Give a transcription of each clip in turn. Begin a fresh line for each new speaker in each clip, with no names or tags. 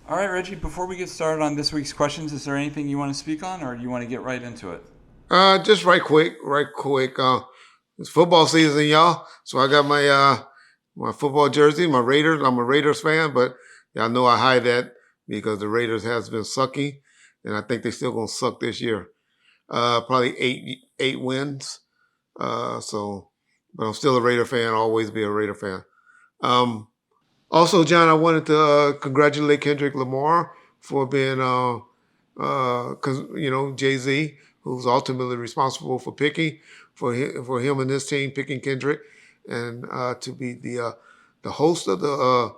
All right, Reggie, before we get started on this week's questions, is there anything you want to speak on or you want to get right into it?
Just right quick, right quick. It's football season, y'all. So I got my football jersey, my Raiders. I'm a Raiders fan, but y'all know I hide that because the Raiders has been sucking, and I think they're still gonna suck this year. Probably eight wins. But I'm still a Raider fan. I'll always be a Raider fan. Um, Also, John, I wanted to congratulate Kendrick Lamar for being, because Jay Z, who's ultimately responsible for picking for him and his team picking Kendrick, and to be the host of the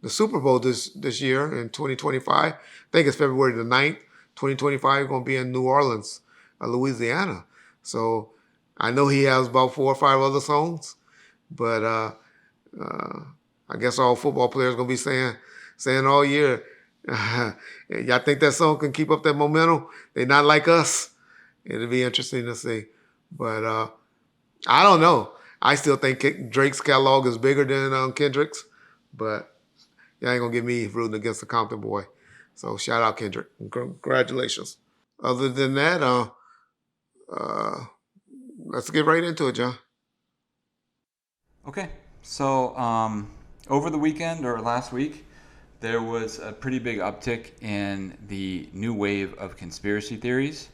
Super Bowl this year in 2025. I think it's February the 9th, 2025. Going to be in New Orleans, Louisiana. So I know he has about 4 or 5 other songs, but I guess all football players gonna be saying all year. Y'all think that song can keep up that momentum? They not like us. It'll be interesting to see. But I don't know. I still think Drake's catalog is bigger than Kendrick's. But y'all ain't gonna get me rooting against the Compton boy. So shout out Kendrick. Congratulations. Other than that, uh, let's get right into it, John.
Okay, so over the weekend or last week, there was a pretty big uptick in the new wave of conspiracy theories.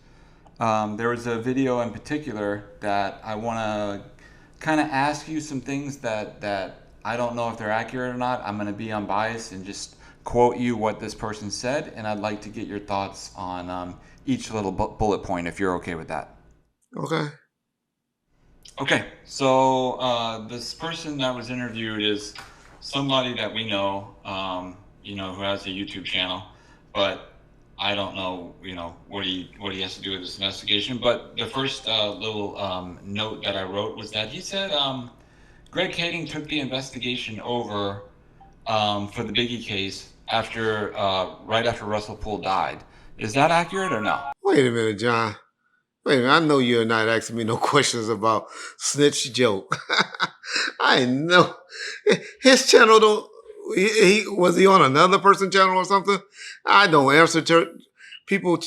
There was a video in particular that I want to kind of ask you some things that I don't know if they're accurate or not. I'm going to be unbiased and just quote you what this person said, and I'd like to get your thoughts on each little bullet point if you're okay with that.
Okay.
Okay, so this person that was interviewed is somebody that we know, who has a YouTube channel, but I don't know, what he has to do with this investigation. But the first little note that I wrote was that he said Greg Kading took the investigation over for the Biggie case after right after Russell Poole died. Is that accurate or no?
Wait a minute, John. Wait a minute. I know you're not asking me no questions about snitch joke. I know his channel don't. He was he on another person's channel or something? I don't answer to people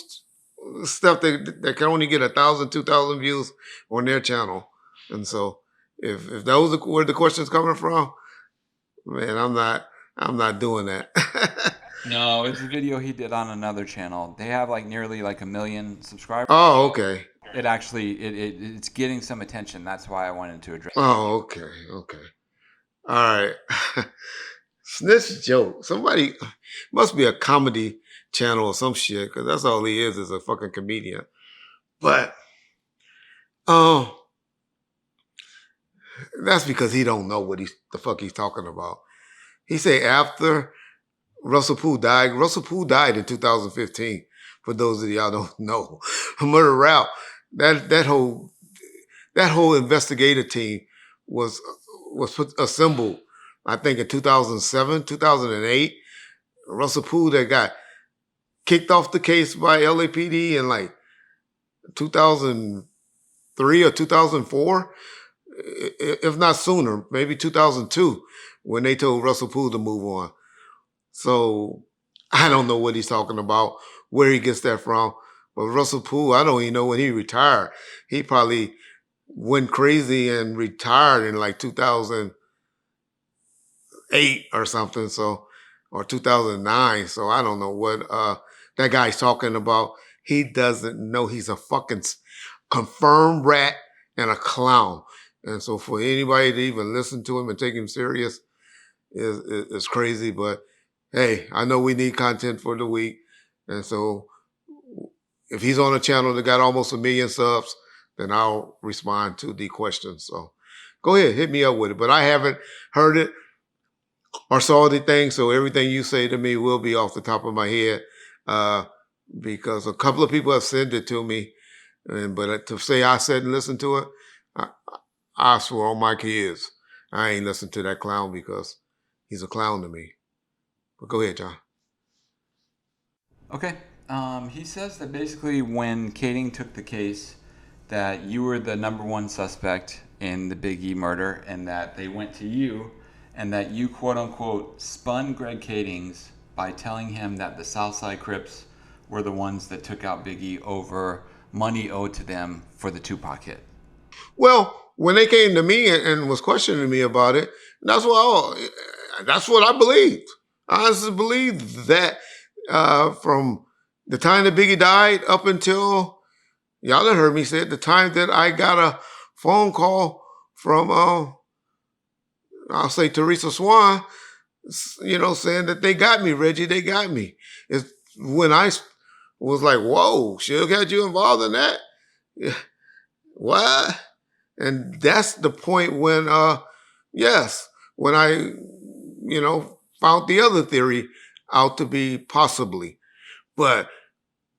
stuff that can only get 1,000, 2,000 views on their channel, and so if those are where the questions coming from, man, I'm not doing that.
No, it's a video he did on another channel. They have like nearly like 1 million subscribers.
Oh, okay.
It actually it's getting some attention. That's why I wanted to address.
Oh, okay. Okay. All right. Snitch joke. Somebody must be a comedy channel or some shit, because that's all he is a fucking comedian. But um, that's because he don't know what the fuck he's talking about. He say after Russell Poole died. Russell Poole died in 2015. For those of y'all don't know, Murder Rap. That whole investigative team was assembled. I think in 2007, 2008. Russell Poole that got kicked off the case by LAPD in like 2003 or 2004, if not sooner, maybe 2002, when they told Russell Poole to move on. So I don't know what he's talking about, where he gets that from. But Russell Poole, I don't even know when he retired. He probably went crazy and retired in like 2008 or something. So, or 2009. So I don't know what that guy's talking about. He doesn't know. He's a fucking confirmed rat and a clown. And so for anybody to even listen to him and take him serious is crazy. But hey, I know we need content for the week. And so if he's on a channel that got almost 1 million subs, then I'll respond to the questions. So go ahead, hit me up with it. But I haven't heard it or saw anything, so everything you say to me will be off the top of my head, because a couple of people have sent it to me. But to say I said and listened to it, I swear on my kids, I ain't listened to that clown because he's a clown to me. But go ahead, John.
Okay. He says that basically when Kading took the case, that you were the number one suspect in the Biggie murder, and that they went to you, and that you quote unquote spun Greg Kading's by telling him that the Southside Crips were the ones that took out Biggie over money owed to them for the Tupac hit.
Well, when they came to me and was questioning me about it, that's what I believed. I honestly believed that from the time that Biggie died up until y'all had heard me say it, the time that I got a phone call from I'll say Teresa Swan, saying that they got me, Reggie, they got me. It's when I was like, whoa, Suge had you involved in that? Yeah. What? And that's the point when, yes, when I, found the other theory out to be possibly. But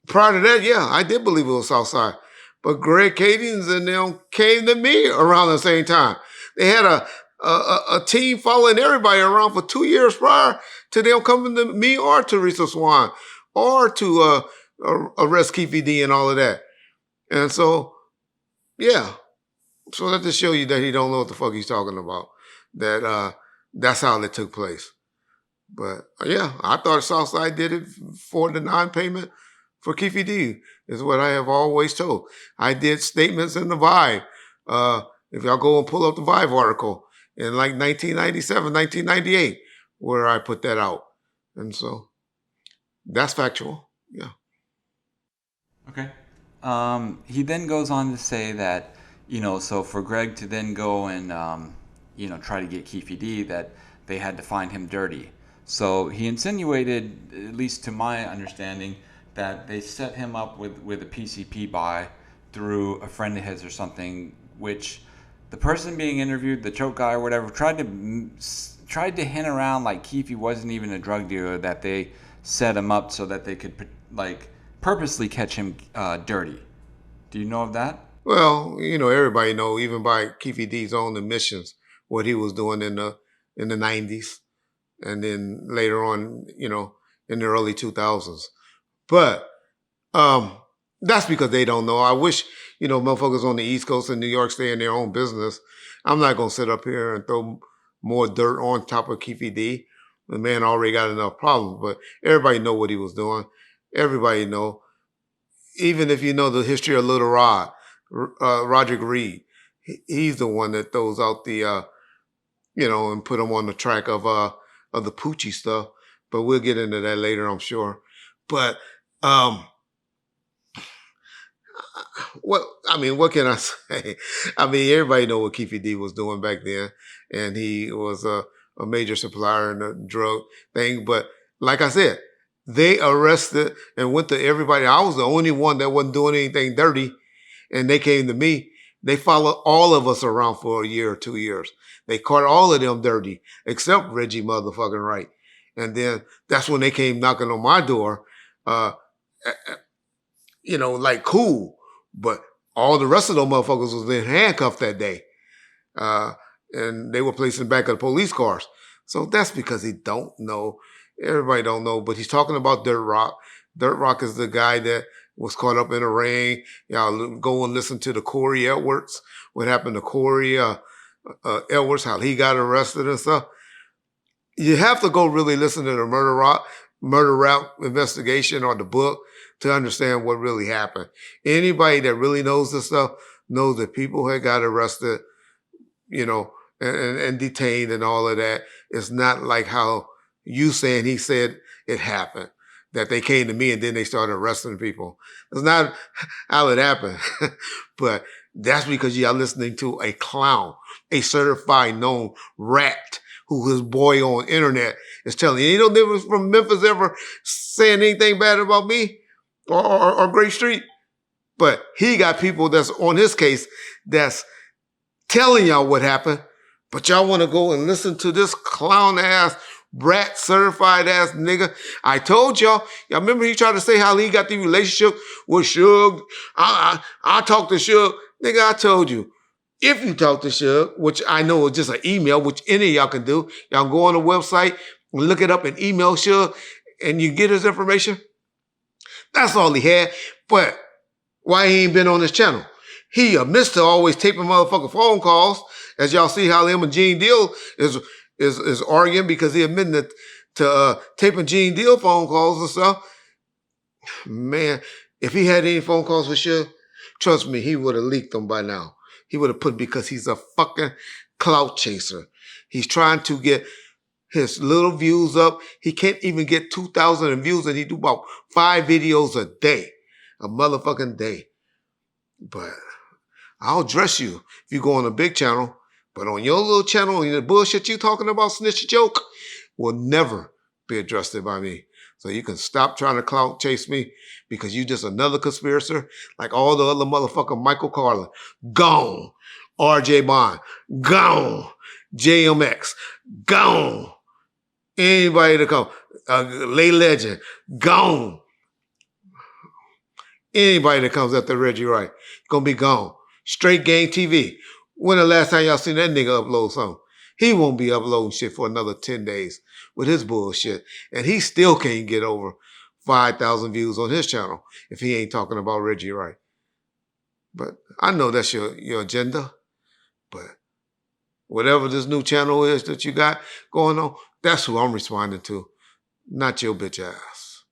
prior to that, yeah, I did believe it was Southside. But Greg Cadence and them came to me around the same time. They had a team following everybody around for 2 years prior to them coming to me or Teresa Swan or to arrest Keefe D and all of that. And so, yeah. So that just show you that he don't know what the fuck he's talking about. That's how it took place. But yeah, I thought Southside did it for the non-payment for Keefe D, is what I have always told. I did statements in the Vibe. If y'all go and pull up the Vibe article in like 1997, 1998, where I put that out. And so that's factual. Yeah.
Okay. He then goes on to say that, so for Greg to then go and, try to get Keefe D, that they had to find him dirty. So he insinuated, at least to my understanding, that they set him up with a PCP buy through a friend of his or something, which the person being interviewed, the choke guy or whatever, tried to hint around like Keefe wasn't even a drug dealer, that they set him up so that they could purposely catch him dirty. Do you know of that?
Well, everybody know, even by Keefe D's own admissions, what he was doing in the 90s. And then later on, in the early 2000s. But that's because they don't know. I wish, motherfuckers on the East Coast and New York stay in their own business. I'm not going to sit up here and throw more dirt on top of Keefe D. The man already got enough problems, but everybody know what he was doing. Everybody know. Even if you know the history of Little Rod, Roderick Reed, he's the one that throws out the, and put him on the track of the Poochie stuff. But we'll get into that later, I'm sure. But what can I say? Everybody know what Keefe D was doing back then, and he was a major supplier in the drug thing. But like I said, they arrested and went to everybody. I was the only one that wasn't doing anything dirty, and they came to me. They followed all of us around for a year or 2 years. They caught all of them dirty, except Reggie motherfucking Wright. And then that's when they came knocking on my door, like cool. But all the rest of those motherfuckers was in handcuffs that day. And they were placed in the back of the police cars. So that's because he don't know. Everybody don't know, but he's talking about Dirt Rock. Dirt Rock is the guy that was caught up in a ring. Y'all go and listen to the Corey Edwards. What happened to Corey Edwards, how he got arrested and stuff. You have to go really listen to the murder rap investigation or the book to understand what really happened. Anybody that really knows this stuff knows that people had got arrested, and detained and all of that. It's not like how you saying he said it happened, that they came to me and then they started arresting people. It's not how it happened. But that's because y'all listening to a clown, a certified known rat who his boy on internet is telling you. Ain't no difference from Memphis ever saying anything bad about me or Great Street. But he got people that's on his case that's telling y'all what happened. But y'all want to go and listen to this clown ass brat certified ass nigga. I told y'all remember he tried to say how he got the relationship with Suge. I talked to Suge. Nigga, I told you. If you talk to Suge, which I know is just an email, which any of y'all can do, y'all go on the website and look it up and email Suge and you get his information. That's all he had. But why he ain't been on this channel? He admits to always taping motherfucking phone calls. As y'all see how him and Gene Deal is arguing, because he admitted to taping Gene Deal phone calls and stuff. Man, if he had any phone calls with Suge, trust me, he would have leaked them by now. He would have put because he's a fucking clout chaser. He's trying to get his little views up. He can't even get 2,000 views, and he do about 5 videos a day, a motherfucking day. But I'll dress you if you go on a big channel. But on your little channel, the bullshit you talking about, SnitchNoJoke, will never be addressed by me. So you can stop trying to clout chase me because you just another conspirator like all the other motherfucker Michael Carlin. Gone. RJ Bond. Gone. JMX. Gone. Anybody to come. Lay Legend. Gone. Anybody that comes after Reggie Wright, gonna be gone. Straight Game TV. When the last time y'all seen that nigga upload something? He won't be uploading shit for another 10 days with his bullshit. And he still can't get over 5,000 views on his channel if he ain't talking about Reggie Wright. But I know that's your agenda. But whatever this new channel is that you got going on, that's who I'm responding to, not your bitch ass.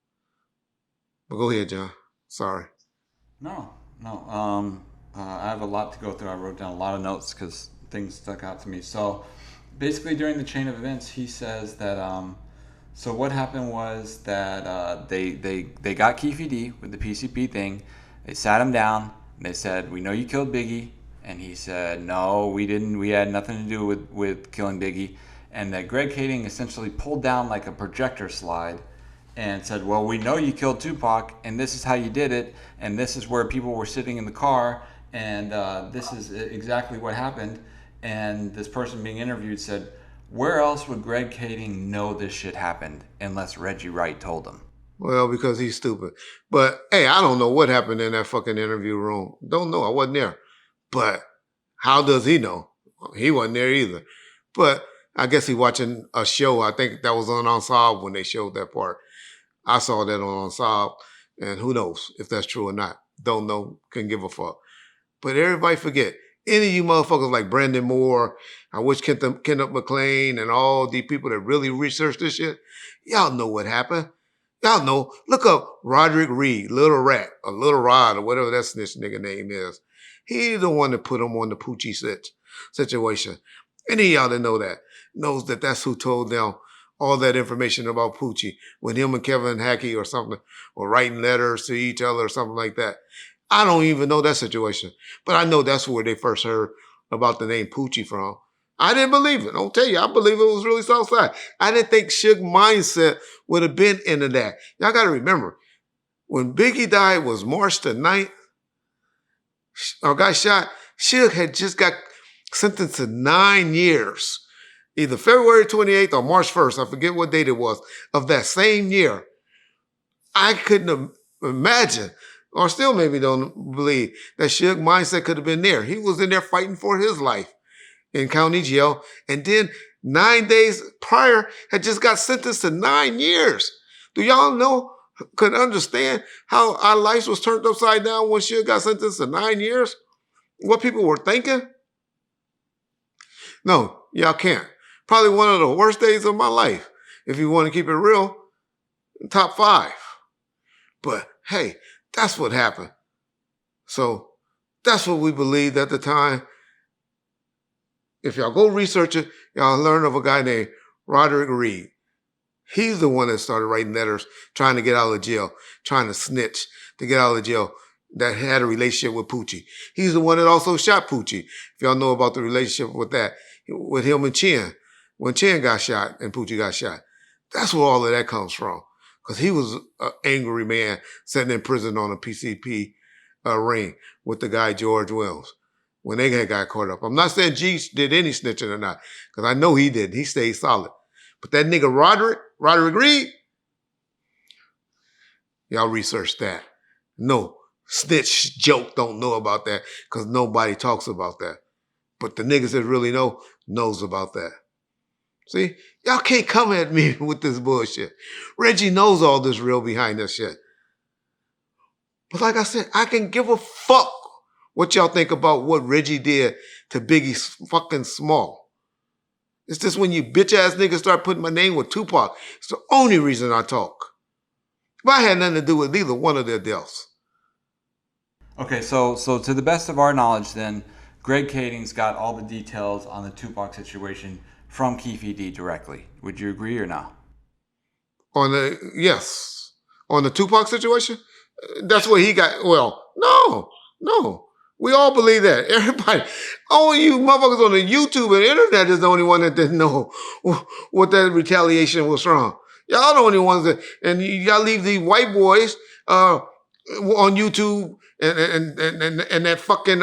But go ahead, John. Sorry.
No, no. I have a lot to go through. I wrote down a lot of notes because things stuck out to me. So basically, during the chain of events, he says that. So what happened was that they got Keefe D with the PCP thing. They sat him down. And they said, "We know you killed Biggie," and he said, "No, we didn't. We had nothing to do with killing Biggie." And that Greg Kading essentially pulled down like a projector slide and said, "Well, we know you killed Tupac, and this is how you did it, and this is where people were sitting in the car, and this is exactly what happened." And this person being interviewed said, "Where else would Greg Kading know this shit happened unless Reggie Wright told him?"
Well, because he's stupid. But hey, I don't know what happened in that fucking interview room. Don't know. I wasn't there. But how does he know? He wasn't there either. But I guess he watching a show. I think that was on Unsolved when they showed that part. I saw that on Unsolved, and who knows if that's true or not. Don't know. Couldn't give a fuck. But everybody forget. Any of you motherfuckers like Brandon Moore, I wish Kenneth McLean, and all the people that really research this shit, y'all know what happened. Y'all know. Look up Roderick Reed, Little Rat, or Little Rod, or whatever that snitch nigga name is. He's the one that put him on the Poochie situation. Any of y'all that know that knows that that's who told them all that information about Poochie when him and Kevin Hackey or something were writing letters to each other or something like that. I don't even know that situation, but I know that's where they first heard about the name Poochie from. I didn't believe it. I'll tell you, I believe it was really Southside. I didn't think Suge mindset would have been into that. Y'all got to remember, when Biggie died was March the 9th, or got shot, Suge had just got sentenced to 9 years. Either February 28th or March 1st, I forget what date it was, of that same year. I couldn't imagine, or still maybe don't believe, that Suge mindset could have been there. He was in there fighting for his life in county jail, and then 9 days prior had just got sentenced to 9 years. Do y'all know, could understand how our lives was turned upside down when Suge got sentenced to 9 years? What people were thinking? No, y'all can't. Probably one of the worst days of my life, if you want to keep it real. Top 5. But hey, that's what happened. So that's what we believed at the time. If y'all go research it, y'all learn of a guy named Roderick Reed. He's the one that started writing letters, trying to get out of jail, trying to snitch to get out of jail, that had a relationship with Poochie. He's the one that also shot Poochie. If y'all know about the relationship with that, with him and Chin, when Chin got shot and Poochie got shot. That's where all of that comes from. Because he was an angry man sitting in prison on a PCP ring with the guy George Williams when they had got caught up. I'm not saying G did any snitching or not, because I know he did. He stayed solid. But that nigga Roderick Reed, y'all research that. No, SnitchNoJoke don't know about that because nobody talks about that. But the niggas that really knows about that. See, y'all can't come at me with this bullshit. Reggie knows all this real behind this shit. But like I said, I can give a fuck what y'all think about what Reggie did to Biggie fucking Small. It's just when you bitch ass niggas start putting my name with Tupac. It's the only reason I talk. But I had nothing to do with either one of their deaths.
Okay, so to the best of our knowledge, then Greg Kading's got all the details on the Tupac situation from Keefe D directly. Would you agree or no?
Yes, on the Tupac situation, that's what he got. Well, no. We all believe that. Everybody, only you motherfuckers on the YouTube and internet is the only one that didn't know what that retaliation was from. Y'all the only ones that, and y'all leave these white boys on YouTube and that fucking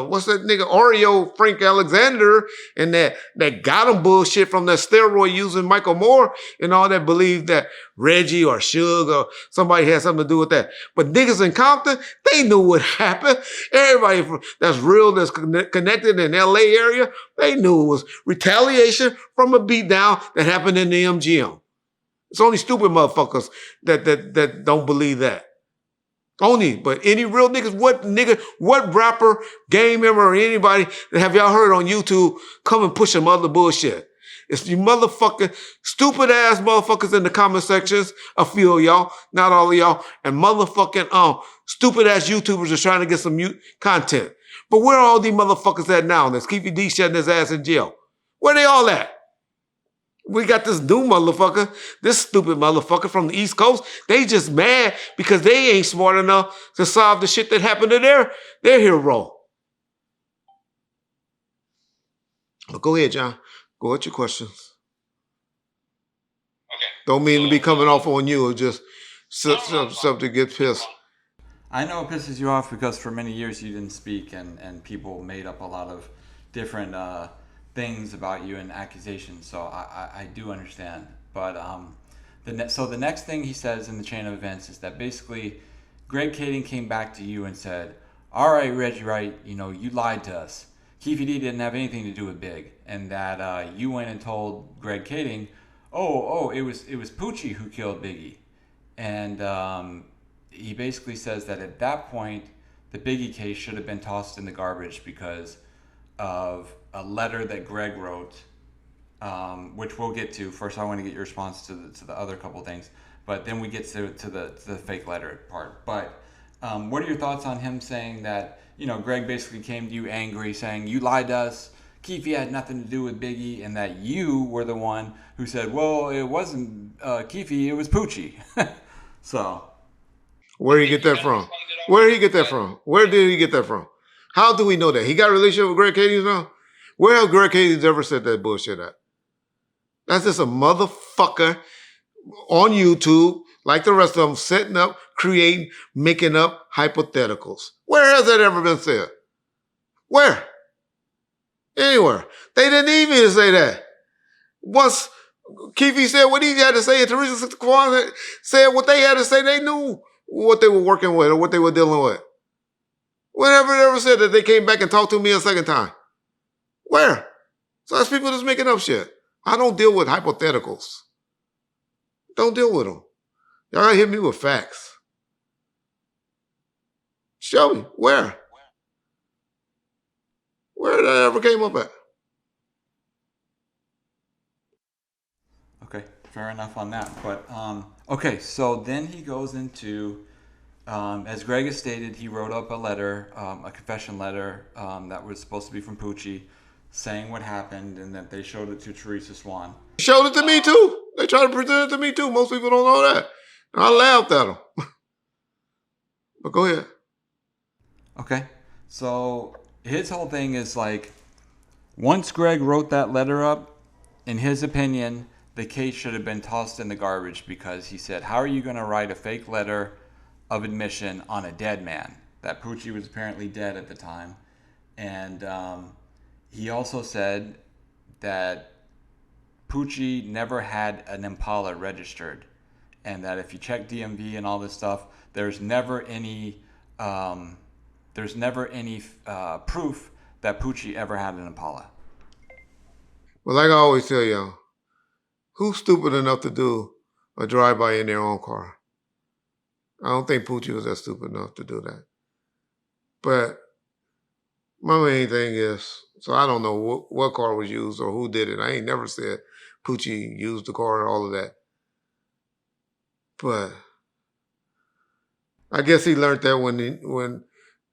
what's that nigga Oreo Frank Alexander and that got him bullshit from that steroid using Michael Moore and all that believe that Reggie or Suge or somebody had something to do with that. But niggas in Compton, they knew what happened. Everybody that's real, that's connected in LA area, they knew it was retaliation from a beatdown that happened in the MGM. It's only stupid motherfuckers that don't believe that. Only, but any real niggas, what rapper, game member, or anybody that have y'all heard on YouTube come and push some other bullshit? It's you motherfucking stupid ass motherfuckers in the comment sections, a few of y'all, not all of y'all, and motherfucking stupid ass YouTubers are trying to get some content. But where are all these motherfuckers at now? That's Keefe D shutting his ass in jail. Where they all at? We got this new motherfucker, this stupid motherfucker from the East Coast. They just mad because they ain't smart enough to solve the shit that happened to their hero. But go ahead, John. Go with your questions.
Okay.
Don't mean to be coming off on you or just something to get pissed.
I know it pisses you off because for many years you didn't speak and people made up a lot of different things about you and accusations. So I do understand. But the next thing he says in the chain of events is that basically Greg Kading came back to you and said, all right, Reggie Wright, you lied to us. Keefe D didn't have anything to do with Big. And that you went and told Greg Kading, it was Poochie who killed Biggie. And he basically says that at that point, the Biggie case should have been tossed in the garbage because of a letter that Greg wrote, which we'll get to. First, I want to get your response to the other couple things, but then we get to the fake letter part. But what are your thoughts on him saying that, Greg basically came to you angry, saying you lied to us, Keefe had nothing to do with Biggie, and that you were the one who said, well, it wasn't Keefe, it was Poochie. So...
Where did he get that from? Where did he get that from? Where did he get that from? How do we know that? He got a relationship with Greg Kading now? Where have Greg Kading ever said that bullshit at? That's just a motherfucker on YouTube, like the rest of them, setting up, creating, making up hypotheticals. Where has that ever been said? Where? Anywhere. They didn't even say that. Once Keefe said what he had to say and Teresa Kwan said what they had to say, they knew what they were working with or what they were dealing with. Whenever they ever said that they came back and talked to me a second time. Where? So that's people just making up shit. I don't deal with hypotheticals. Don't deal with them. Y'all gotta hit me with facts. Show me. Where? Where that ever came up at?
Okay, fair enough on that. But okay, so then he goes into, as Greg has stated, he wrote up a letter, a confession letter that was supposed to be from Poochie, saying what happened and that they showed it to Teresa Swan.
Showed it to me too. They tried to present it to me too. Most people don't know that. And I laughed at them. But go ahead.
Okay, so his whole thing is like, once Greg wrote that letter up, in his opinion, the case should have been tossed in the garbage because he said, how are you going to write a fake letter of admission on a dead man? That Poochie was apparently dead at the time. And he also said that Poochie never had an Impala registered. And that if you check DMV and all this stuff, there's never any proof that Poochie ever had an Impala.
Well, like I always tell y'all, who's stupid enough to do a drive-by in their own car? I don't think Poochie was that stupid enough to do that. But My main thing is, so I don't know what car was used or who did it. I ain't never said Poochie used the car and all of that. But I guess he learned that when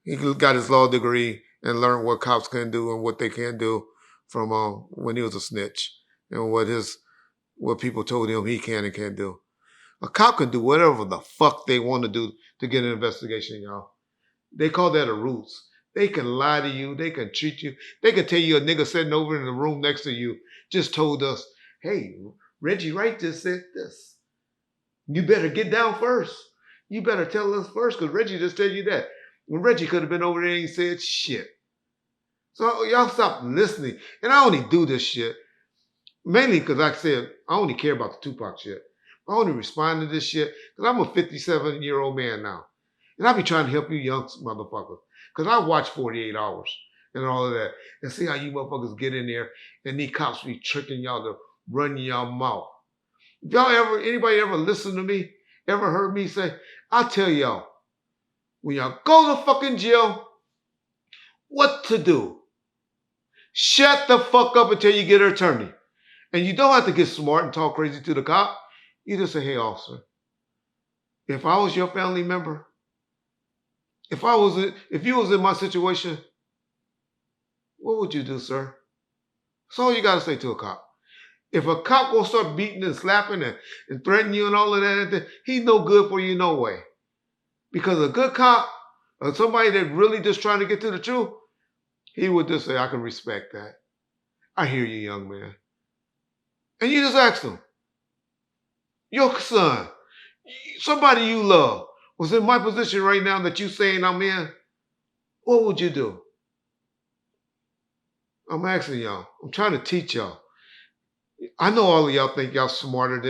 he got his law degree and learned what cops can do and what they can do from when he was a snitch and what people told him he can and can't do. A cop can do whatever the fuck they want to do to get an investigation, y'all. They call that a ruse. They can lie to you. They can treat you. They can tell you a nigga sitting over in the room next to you just told us, hey, Reggie Wright just said this. You better get down first. You better tell us first because Reggie just told you that. When Reggie could have been over there and said shit. So y'all stop listening. And I only do this shit mainly because, like I said, I only care about the Tupac shit. I only respond to this shit because I'm a 57-year-old man now. And I be trying to help you young motherfuckers. Because I watch 48 Hours and all of that. And see how you motherfuckers get in there and these cops be tricking y'all to run y'all mouth. If anybody ever listen to me, ever heard me say, I'll tell y'all, when y'all go to fucking jail, what to do. Shut the fuck up until you get an attorney. And you don't have to get smart and talk crazy to the cop. You just say, hey, officer, if I was your family member, if you was in my situation, what would you do, sir? That's all you got to say to a cop. If a cop will start beating and slapping and threatening you and all of that, he's no good for you no way. Because a good cop, or somebody that really just trying to get to the truth, he would just say, I can respect that. I hear you, young man. And you just ask him, your son, somebody you love, was in my position right now that you saying I'm in, what would you do? I'm asking y'all. I'm trying to teach y'all. I know all of y'all think y'all smarter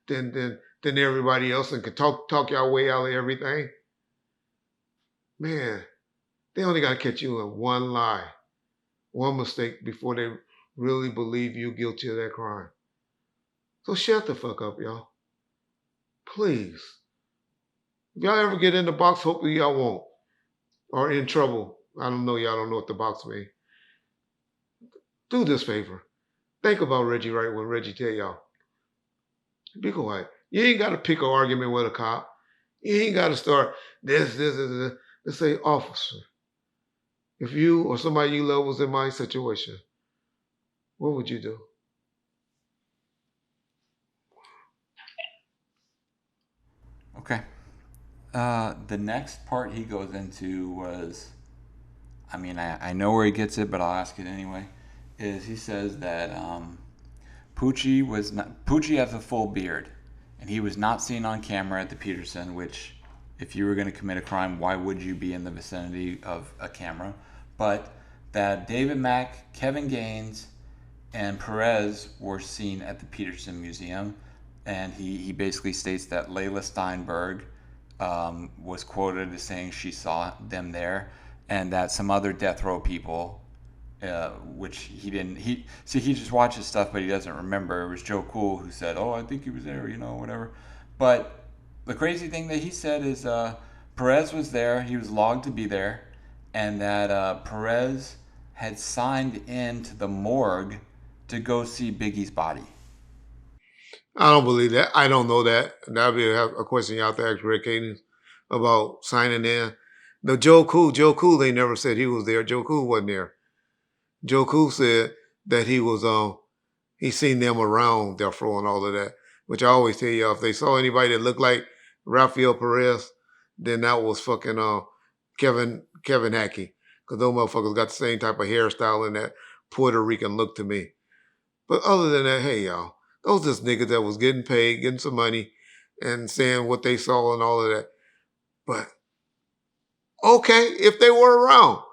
than everybody else and can talk y'all way out of everything. Man, they only got to catch you in one lie, one mistake before they really believe you guilty of that crime. So shut the fuck up, y'all. Please. If y'all ever get in the box, hopefully y'all won't. Or in trouble. I don't know, y'all don't know what the box means. Do this favor. Think about Reggie Wright when Reggie tell y'all. Be quiet. You ain't got to pick an argument with a cop. You ain't got to start this. Let's say, officer, if you or somebody you love was in my situation, what would you do?
Okay. The next part he goes into was, I mean, I know where he gets it, but I'll ask it anyway. Is he says that Poochie has a full beard, and he was not seen on camera at the Peterson. Which, if you were going to commit a crime, why would you be in the vicinity of a camera? But that David Mack, Kevin Gaines, and Perez were seen at the Peterson Museum, and he basically states that Layla Steinberg was quoted as saying she saw them there, and that some other death row people, which he didn't. He just watches stuff, but he doesn't remember. It was Joe Cool who said, "Oh, I think he was there," whatever. But the crazy thing that he said is Perez was there. He was logged to be there, and that Perez had signed in to the morgue to go see Biggie's body.
I don't believe that. I don't know that. That'd be a question you have to ask Rick Hayden about signing in. No, Joe Cool, they never said he was there. Joe Cool wasn't there. Joe Cool said that he seen them around Death Row and all of that. Which I always tell you, if they saw anybody that looked like Rafael Perez, then that was fucking Kevin Hackey. Because those motherfuckers got the same type of hairstyle and that Puerto Rican look to me. But other than that, hey y'all, those just niggas that was getting paid, getting some money, and saying what they saw and all of that. But okay, if they were around,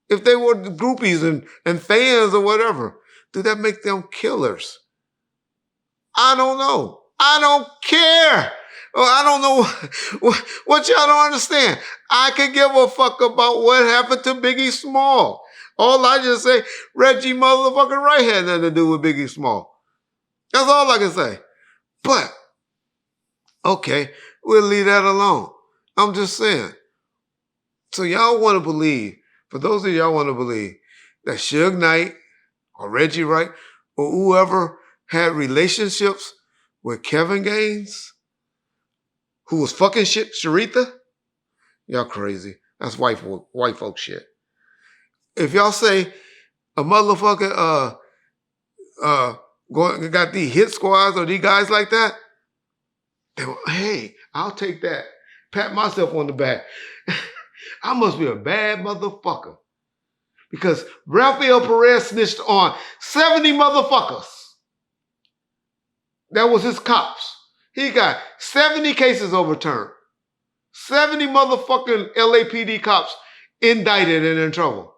if they were groupies and fans or whatever, did that make them killers? I don't know. I don't care. I don't know what y'all don't understand. I can give a fuck about what happened to Biggie Small. All I just say, Reggie motherfucking Wright had nothing to do with Biggie Small. That's all I can say. But, okay, we'll leave that alone. I'm just saying. So y'all want to believe, For those of y'all want to believe that Suge Knight or Reggie Wright or whoever had relationships with Kevin Gaines, who was fucking shit Sharitha, y'all crazy. That's white folk shit. If y'all say a motherfucker got these hit squads or these guys like that, hey, I'll take that. Pat myself on the back. I must be a bad motherfucker. Because Rafael Perez snitched on 70 motherfuckers. That was his cops. He got 70 cases overturned. 70 motherfucking LAPD cops indicted and in trouble.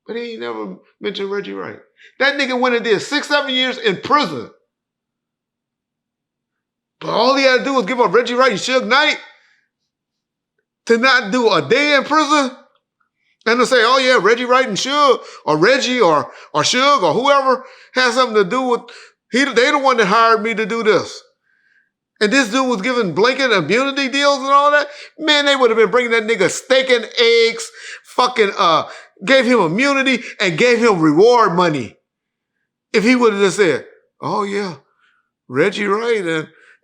But he ain't never mentioned Reggie Wright. That nigga went and did 6-7 years in prison. But all he had to do was give up Reggie Wright and Suge Knight to not do a day in prison and to say, oh yeah, Reggie Wright and Suge, or Reggie or Suge or whoever has something to do with, they the one that hired me to do this. And this dude was giving blanket immunity deals and all that. Man, they would have been bringing that nigga steak and eggs, fucking gave him immunity and gave him reward money. If he would have just said, oh yeah, Reggie Wright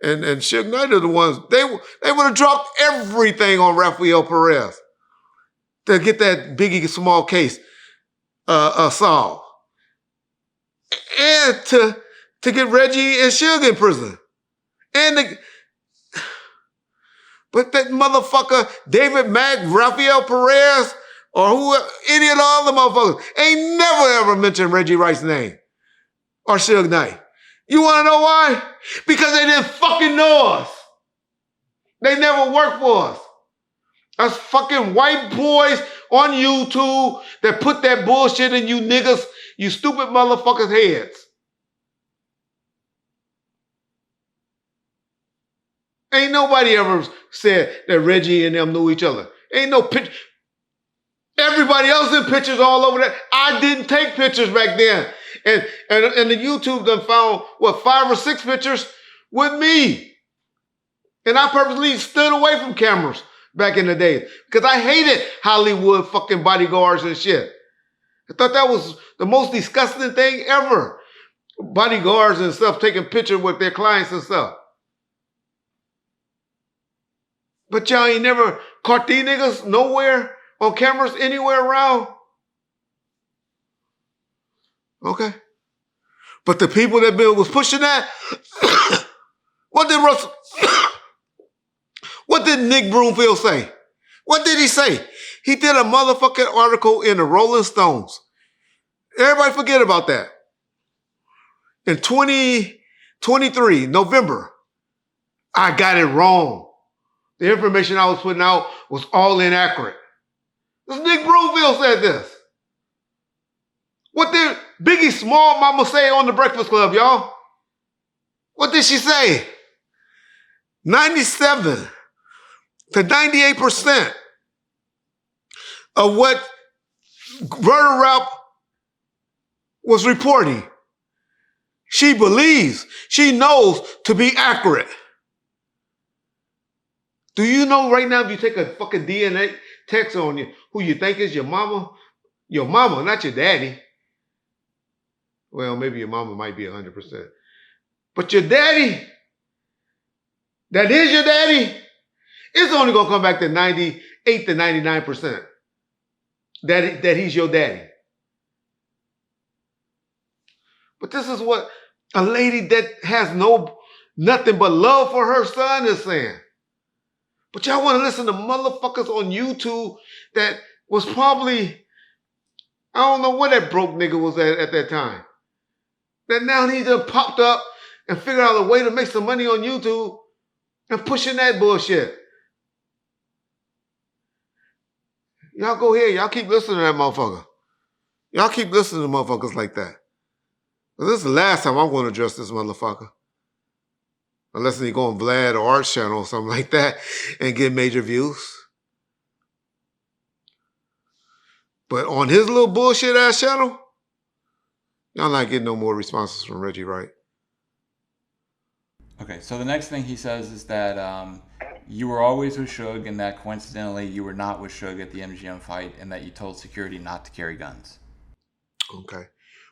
and Suge Knight are the ones, they would have dropped everything on Rafael Perez to get that Biggie small case solved. And to get Reggie and Suge in prison. But that motherfucker, David Mack, Rafael Perez, or who, any of the other motherfuckers, ain't never ever mentioned Reggie Wright's name or Suge Knight. You want to know why? Because they didn't fucking know us. They never worked for us. Us fucking white boys on YouTube that put that bullshit in you niggas, you stupid motherfuckers' heads. Ain't nobody ever said that Reggie and them knew each other. Ain't no picture. Everybody else in pictures all over that. I didn't take pictures back then. And the YouTube done found, 5 or 6 pictures with me. And I purposely stood away from cameras back in the day because I hated Hollywood fucking bodyguards and shit. I thought that was the most disgusting thing ever. Bodyguards and stuff taking pictures with their clients and stuff. But y'all ain't never caught these niggas nowhere on cameras anywhere around? Okay. But the people that was pushing that, what did Nick Broomfield say? What did he say? He did a motherfucking article in the Rolling Stones. Everybody forget about that. In 2023, November, I got it wrong. The information I was putting out was all inaccurate. This Nick Broomfield said this. What did Biggie's small mama say on The Breakfast Club, y'all? What did she say? 97 to 98% of what Murder Rap was reporting, she believes, she knows to be accurate. Do you know right now if you take a fucking DNA test on you, who you think is your mama, not your daddy. Well, maybe your mama might be 100%. But your daddy, that is your daddy, it's only going to come back to 98 to 99% that he's your daddy. But this is what a lady that has nothing but love for her son is saying. But y'all want to listen to motherfuckers on YouTube that was probably, I don't know where that broke nigga was at that time. That now he just popped up and figured out a way to make some money on YouTube and pushing that bullshit. Y'all go ahead. Y'all keep listening to that motherfucker. Y'all keep listening to motherfuckers like that. But this is the last time I'm going to address this motherfucker. Unless he go on Vlad or Art's channel or something like that and get major views. But on his little bullshit ass channel, y'all not getting no more responses from Reggie Wright.
Okay, so the next thing he says is that, you were always with Suge, and that coincidentally you were not with Suge at the MGM fight, and that you told security not to carry guns.
Okay.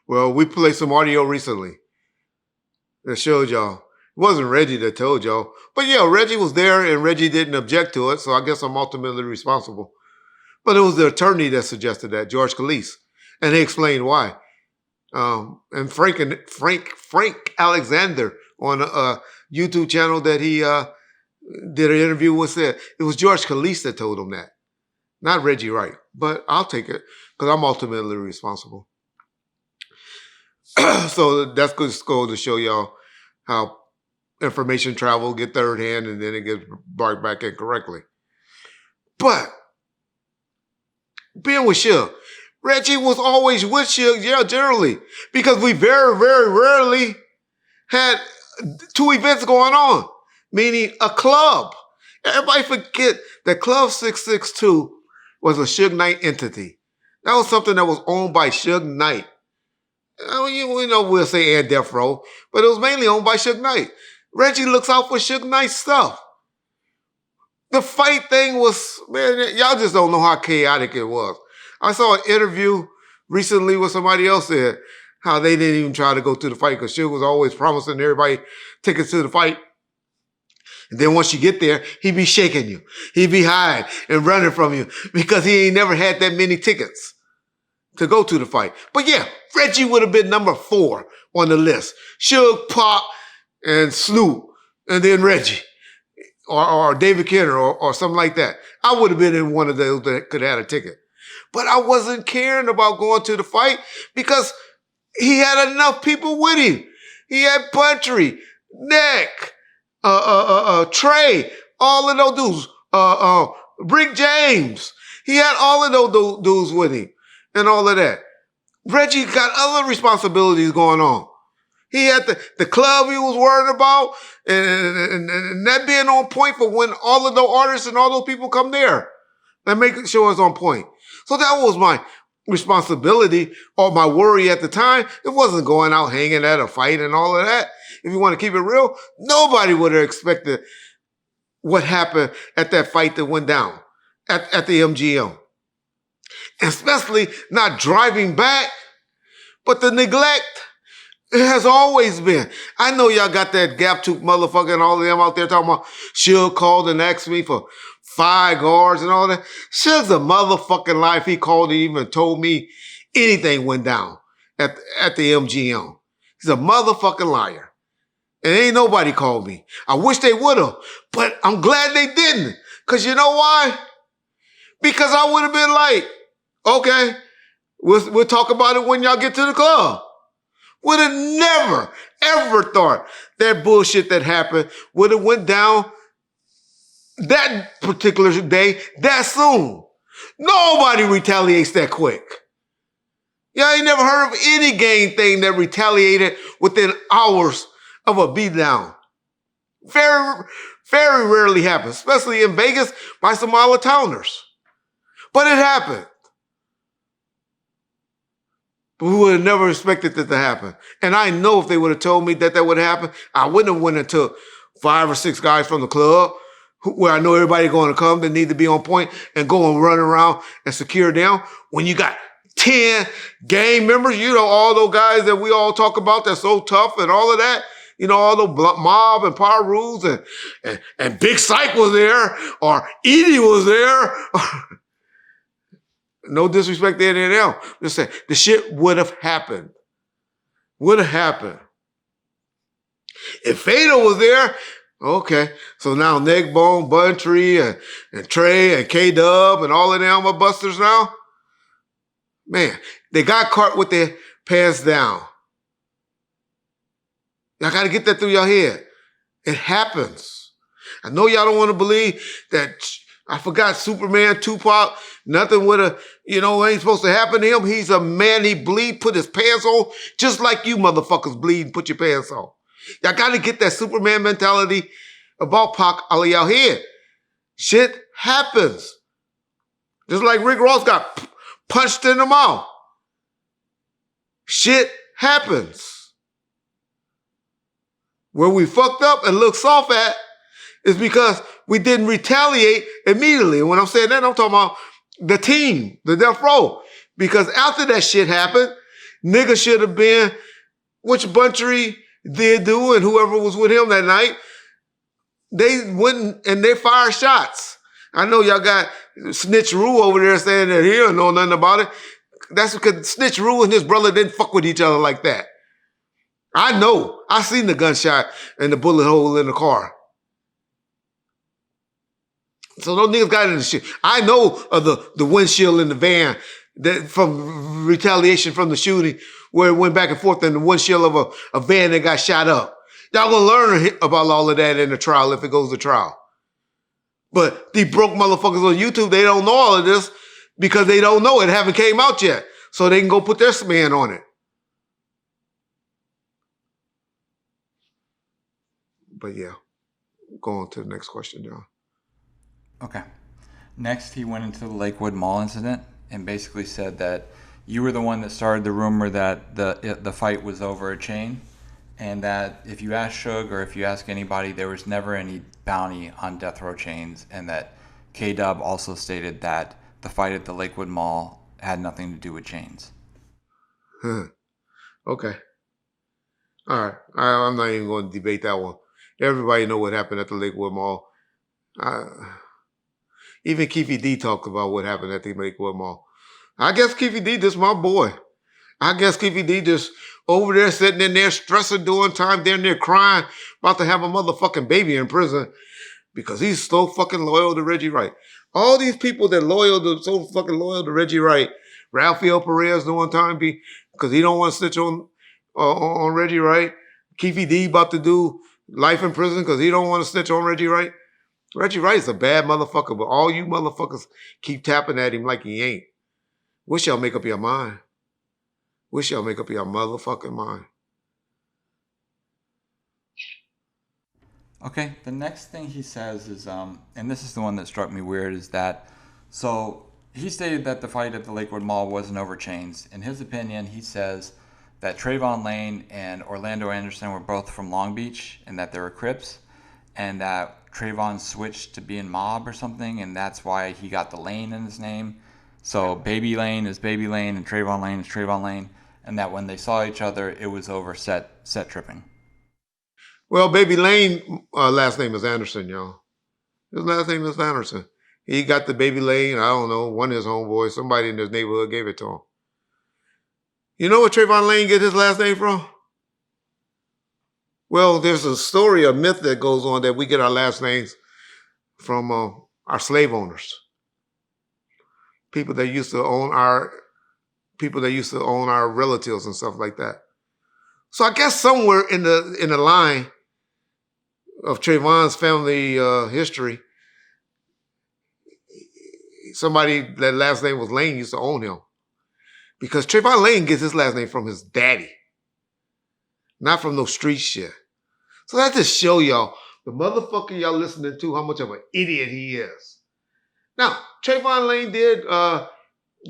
Well, we played some audio recently that showed y'all. It wasn't Reggie that told y'all. But yeah, Reggie was there and Reggie didn't object to it, so I guess I'm ultimately responsible. But it was the attorney that suggested that, George Calise. And he explained why. And Frank Alexander on a YouTube channel that he did an interview with said it was George Calise that told him that, not Reggie Wright. But I'll take it because I'm ultimately responsible. So that's good to show y'all how information travel, get third hand, and then it gets brought back in correctly. But being with Suge, Reggie was always with Suge, yeah, generally, because we very, very rarely had two events going on, meaning a club. Everybody forget that Club 662 was a Suge Knight entity. That was something that was owned by Suge Knight. We know we'll say Ed Death Row, but it was mainly owned by Suge Knight. Reggie looks out for Suge Knight stuff. The fight thing was, man, y'all just don't know how chaotic it was. I saw an interview recently with somebody else said how they didn't even try to go to the fight because Suge was always promising everybody tickets to the fight. And then once you get there, he'd be shaking you. He'd be hiding and running from you because he ain't never had that many tickets to go to the fight. But yeah, Reggie would have been number 4 on the list. Suge, Pop, and Snoop, and then Reggie, or David Kenner, or something like that. I would have been in one of those that could have had a ticket. But I wasn't caring about going to the fight because he had enough people with him. He had Buntry, Neck, Trey, all of those dudes, Rick James. He had all of those dudes with him and all of that. Reggie got other responsibilities going on. He had the club he was worried about and that being on point for when all of those artists and all those people come there and make sure it's on point. So that was my responsibility or my worry at the time. It wasn't going out hanging at a fight and all of that. If you want to keep it real, nobody would have expected what happened at that fight that went down at the MGM. Especially not driving back, but the neglect. It has always been. I know y'all got that gap-toothed motherfucker and all of them out there talking about Suge called and asked me for 5 guards and all that. Suge's a motherfucking lie if he called and even told me anything went down at the MGM. He's a motherfucking liar. And ain't nobody called me. I wish they would have, but I'm glad they didn't. Because you know why? Because I would have been like, okay, we'll talk about it when y'all get to the club. Would have never, ever thought that bullshit that happened would have went down that particular day that soon. Nobody retaliates that quick. Y'all ain't never heard of any gang thing that retaliated within hours of a beatdown. Very, very rarely happens, especially in Vegas by some out-of-towners. But it happened. But we would have never expected it to happen. And I know if they would have told me that would happen, I wouldn't have went and took 5 or 6 guys from the club where I know everybody going to come that need to be on point and go and run around and secure them. When you got 10 gang members, you know, all those guys that we all talk about that's so tough and all of that, you know, all the mob and power rules and Big Psych was there or Edie was there. No disrespect to any of them. Just saying, the shit would have happened. Would have happened. If Fatal was there, okay. So now Neckbone, Buntree, and Trey, and K-Dub, and all of them are busters now. Man, they got caught with their pants down. Y'all got to get that through your head. It happens. I know y'all don't want to believe that, I forgot Superman, Tupac, nothing would have, ain't supposed to happen to him. He's a man, he bleed, put his pants on, just like you motherfuckers bleed and put your pants on. Y'all got to get that Superman mentality about Pac out of your head. Shit happens. Just like Rick Ross got punched in the mouth. Shit happens. Where we fucked up and looked soft at is because we didn't retaliate immediately. And when I'm saying that, I'm talking about the team, the death row. Because after that shit happened, nigga should have been, which Buntry did do, and whoever was with him that night, they went and they fired shots. I know y'all got Snitch Rue over there saying that he don't know nothing about it. That's because Snitch Rue and his brother didn't fuck with each other like that. I know. I seen the gunshot and the bullet hole in the car. So those niggas got in the shit. I know of the windshield in the van that from retaliation from the shooting where it went back and forth in the windshield of a van that got shot up. Y'all gonna learn about all of that in the trial if it goes to trial. But these broke motherfuckers on YouTube, they don't know all of this because they don't know it haven't came out yet. So they can go put their spin on it. But yeah, go on to the next question, John.
Okay. Next, he went into the Lakewood Mall incident and basically said that you were the one that started the rumor that the fight was over a chain, and that if you ask Suge or if you ask anybody, there was never any bounty on death row chains, and that K-Dub also stated that the fight at the Lakewood Mall had nothing to do with chains.
Okay. All right. I'm not even going to debate that one. Everybody know what happened at the Lakewood Mall. Even Keefy D talked about what happened at the Lakewood Mall. I guess Keefy D just my boy. I guess Keefy D just over there sitting in there stressing, doing time, down there crying, about to have a motherfucking baby in prison because he's so fucking loyal to Reggie Wright. All these people that so fucking loyal to Reggie Wright, Rafael Perez doing time because he don't want to snitch on Reggie Wright. Keefy D about to do life in prison because he don't want to snitch on Reggie Wright. Reggie Wright's a bad motherfucker, but all you motherfuckers keep tapping at him like he ain't. Wish y'all make up your mind. Wish y'all make up your motherfucking mind.
Okay, the next thing he says is, and this is the one that struck me weird, is that, so he stated that the fight at the Lakewood Mall wasn't over chains. In his opinion, he says that Trayvon Lane and Orlando Anderson were both from Long Beach and that they were Crips, and that Trayvon switched to being Mob or something, and that's why he got the Lane in his name. So Baby Lane is Baby Lane and Trayvon Lane is Trayvon Lane, and that when they saw each other, it was over set tripping.
Well, Baby Lane last name is Anderson, y'all. His last name is Anderson. He got the Baby Lane, I don't know, one of his homeboys, somebody in his neighborhood gave it to him. You know where Trayvon Lane get his last name from? Well, there's a story, a myth that goes on that we get our last names from our slave owners. People that used to own our relatives and stuff like that. So I guess somewhere in the line of Trayvon's family history, somebody that last name was Lane used to own him. Because Trayvon Lane gets his last name from his daddy. Not from no street shit. So that just show y'all, the motherfucker y'all listening to, how much of an idiot he is. Now, Trayvon Lane did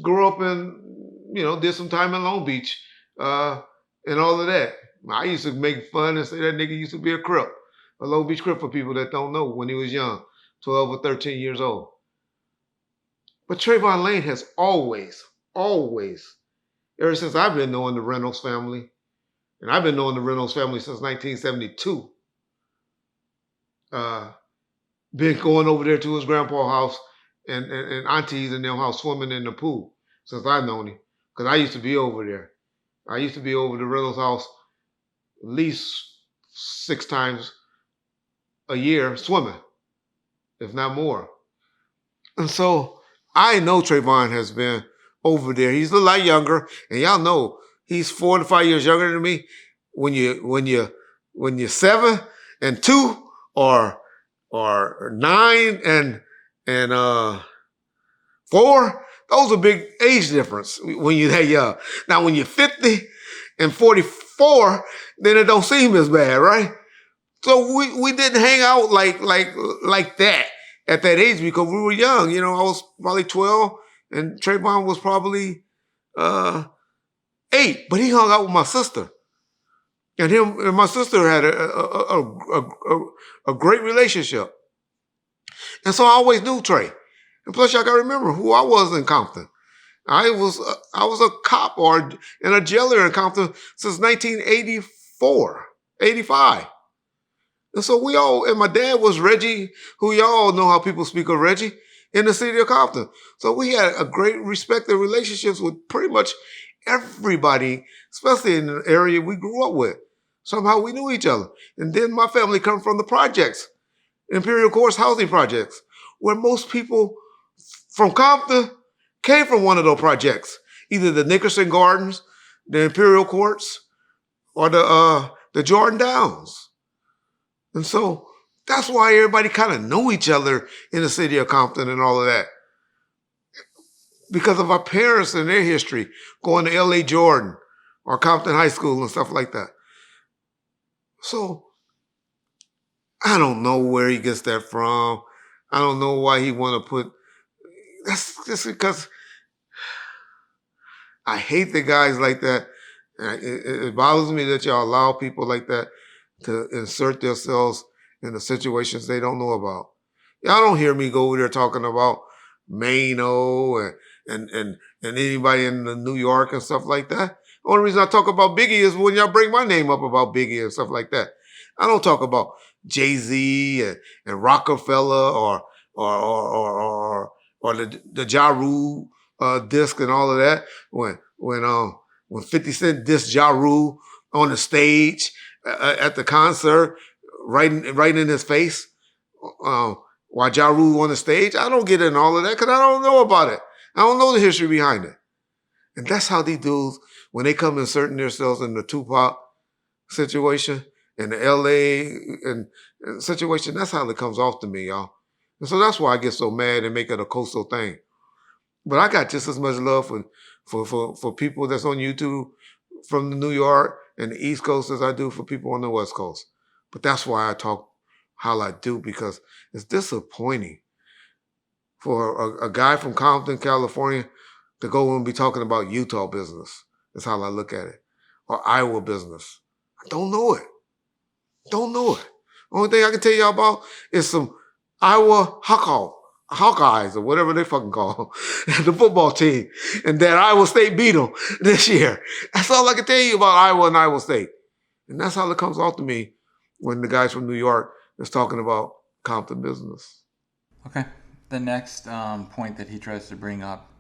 grow up did some time in Long Beach and all of that. I used to make fun and say that nigga used to be a Crip. A Long Beach Crip for people that don't know when he was young, 12 or 13 years old. But Trayvon Lane has always, ever since I've been knowing the Reynolds family, and I've been knowing the Reynolds family since 1972. Been going over there to his grandpa's house and aunties and them house swimming in the pool since I've known him. Because I used to be over there. I used to be over the Reynolds house at least 6 times a year swimming, if not more. And so I know Trayvon has been over there. He's a lot younger, and y'all know he's 4 to 5 years younger than me. When you're 7 and 2 or 9 and 4, those are big age difference when you're that young. Now when you're 50 and 44, then it don't seem as bad, right? So we didn't hang out like that at that age because we were young. You know, I was probably 12 and Trayvon was probably 8, but he hung out with my sister. And him and my sister had a great relationship. And so I always knew Trey. And plus, y'all got to remember who I was in Compton. I was a cop or in a jailer in Compton since 1984, 85. And so and my dad was Reggie, who y'all know how people speak of Reggie, in the city of Compton. So we had a great respect and relationships with pretty much everybody, especially in the area we grew up with. Somehow we knew each other. And then my family come from the projects, Imperial Courts housing projects, where most people from Compton came from one of those projects, either the Nickerson Gardens, the Imperial Courts, or the Jordan Downs. And so that's why everybody kind of knew each other in the city of Compton and all of that. Because of our parents and their history, going to L.A. Jordan or Compton High School and stuff like that. So I don't know where he gets that from. I don't know why he want to put... That's just because I hate the guys like that. It bothers me that y'all allow people like that to insert themselves in the situations they don't know about. Y'all don't hear me go over there talking about Mano and anybody in New York and stuff like that. The only reason I talk about Biggie is when y'all bring my name up about Biggie and stuff like that. I don't talk about Jay-Z and Rockefeller or the Ja Rule disc and all of that. When 50 Cent dissed Ja Rule on the stage at the concert, right in his face, while Ja Rule on the stage, I don't get in all of that because I don't know about it. I don't know the history behind it. And that's how these dudes, when they come inserting themselves in the Tupac situation, in the LA and situation, that's how it comes off to me, y'all. And so that's why I get so mad and make it a coastal thing. But I got just as much love for people that's on YouTube from the New York and the East Coast as I do for people on the West Coast. But that's why I talk how I do, because it's disappointing for a guy from Compton, California, to go and be talking about Utah business. That's how I look at it. Or Iowa business. I don't know it. Don't know it. Only thing I can tell y'all about is some Iowa Hawkeyes or whatever they fucking call the football team. And that Iowa State beat them this year. That's all I can tell you about Iowa and Iowa State. And that's how it comes off to me when the guys from New York is talking about Compton business.
Okay. The next point that he tries to bring up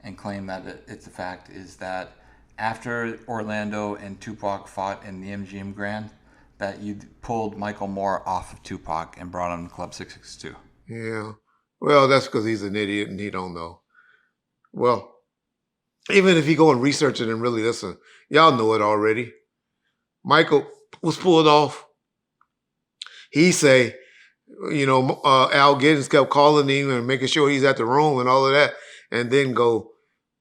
and claim that it's a fact is that after Orlando and Tupac fought in the MGM Grand, that you pulled Michael Moore off of Tupac and brought him to Club 662.
Yeah. Well, that's because he's an idiot and he don't know. Well, even if you go and research it and really listen, y'all know it already. Michael was pulled off. He say, Al Giddens kept calling him and making sure he's at the room and all of that, and then go,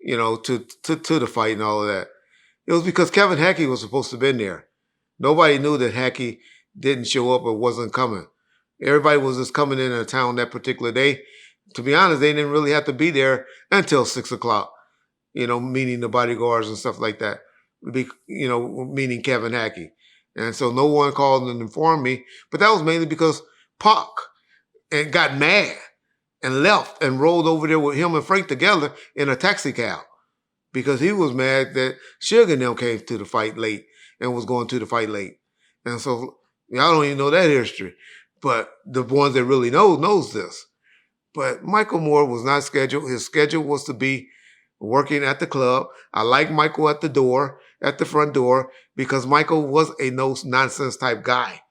to the fight and all of that. It was because Kevin Hackey was supposed to have been there. Nobody knew that Hackey didn't show up or wasn't coming. Everybody was just coming into town that particular day. To be honest, they didn't really have to be there until 6 o'clock, meeting the bodyguards and stuff like that, meeting Kevin Hackey. And so no one called and informed me, but that was mainly because Pac and got mad and left and rolled over there with him and Frank together in a taxi cab because he was mad that Suge and them came to the fight late and was going to the fight late. And so y'all don't even know that history, but the ones that really knows this. But Michael Moore was not scheduled. His schedule was to be working at the club. I like Michael at the front door, because Michael was a no-nonsense type guy.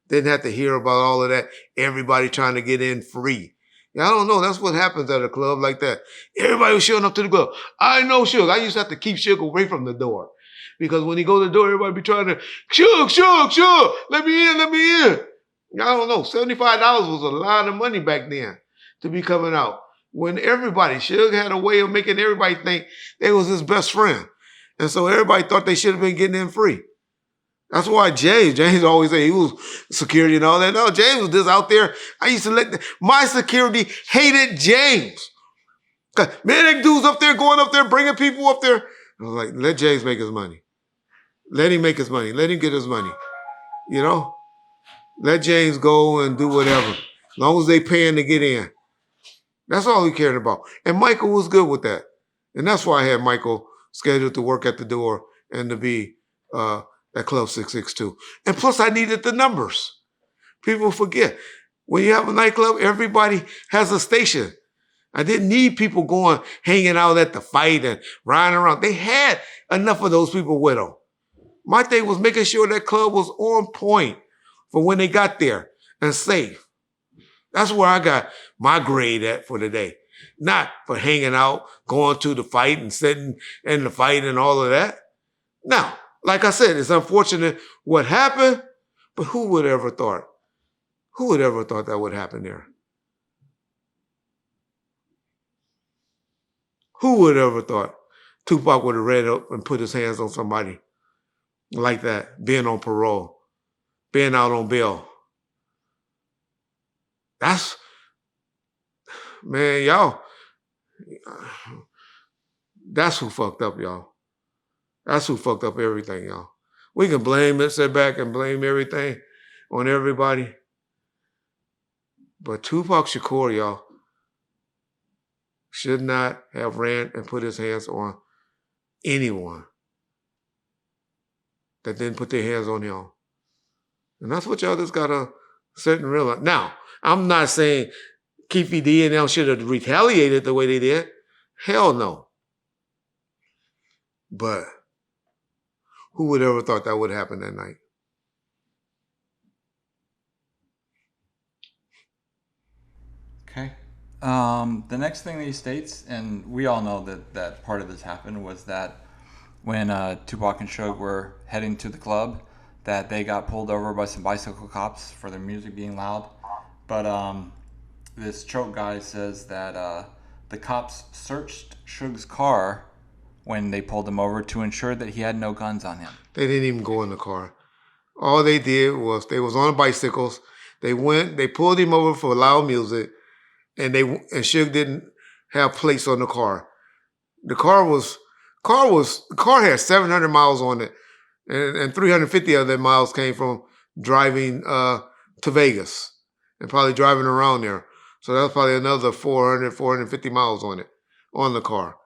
Didn't have to hear about all of that, everybody trying to get in free. Yeah, I don't know. That's what happens at a club like that. Everybody was showing up to the club. I know Suge. I used to have to keep Suge away from the door. Because when he go to the door, everybody be trying to, Suge, let me in. I don't know. $75 was a lot of money back then to be coming out. When Suge had a way of making everybody think they was his best friend. And so everybody thought they should have been getting in free. That's why James always say he was security and all that. No, James was just out there. I used to my security hated James. Man, that dude's up there, going up there, bringing people up there. I was like, let James make his money. Let him make his money. Let him get his money. Let James go and do whatever. As long as they paying to get in. That's all he cared about. And Michael was good with that. And that's why I had Michael scheduled to work at the door and to be at Club 662. And plus, I needed the numbers. People forget. When you have a nightclub, everybody has a station. I didn't need people going, hanging out at the fight and riding around. They had enough of those people with them. My thing was making sure that club was on point for when they got there and safe. That's where I got my grade at for the day. Not for hanging out, going to the fight and sitting in the fight and all of that. Now, like I said, it's unfortunate what happened, but who would ever thought? Who would ever thought that would happen there? Who would ever thought Tupac would have read up and put his hands on somebody like that, being on parole, being out on bail? That's, man, y'all, that's who fucked up, y'all. That's who fucked up everything, y'all. We can blame it, sit back and blame everything on everybody. But Tupac Shakur, y'all, should not have ran and put his hands on anyone that didn't put their hands on him. And that's what y'all just gotta sit and realize. Now, I'm not saying Keefe D and them should have retaliated the way they did. Hell no. But who would ever thought that would happen that night?
Okay. The next thing that he states, and we all know that part of this happened, was that when Tupac and Suge were heading to the club, that they got pulled over by some bicycle cops for their music being loud. But this Choke guy says that the cops searched Suge's car when they pulled him over to ensure that he had no guns on him.
They didn't even go in the car. All they did was they was on bicycles. They pulled him over for loud music, and Suge didn't have plates on the car. The car had 700 miles on it, and 350 of that miles came from driving to Vegas and probably driving around there. So that's probably another 450 miles on it, on the car.